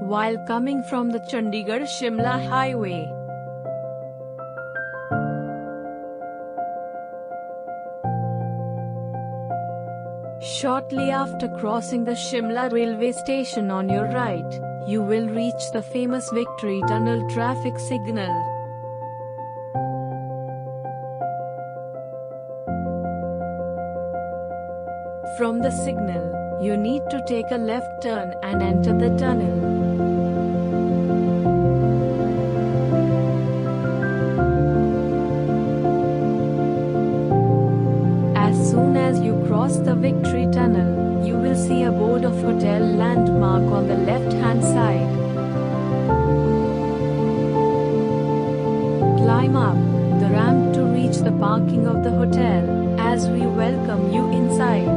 while coming from the Chandigarh Shimla Highway. Shortly after crossing the Shimla Railway Station on your right, you will reach the famous Victory Tunnel traffic signal. From the signal, you need to take a left turn and enter the tunnel. As soon as you cross the Victory Tunnel, you will see a board of hotel landmark on the left-hand side. Climb up the ramp to reach the parking of the hotel, as we welcome you inside.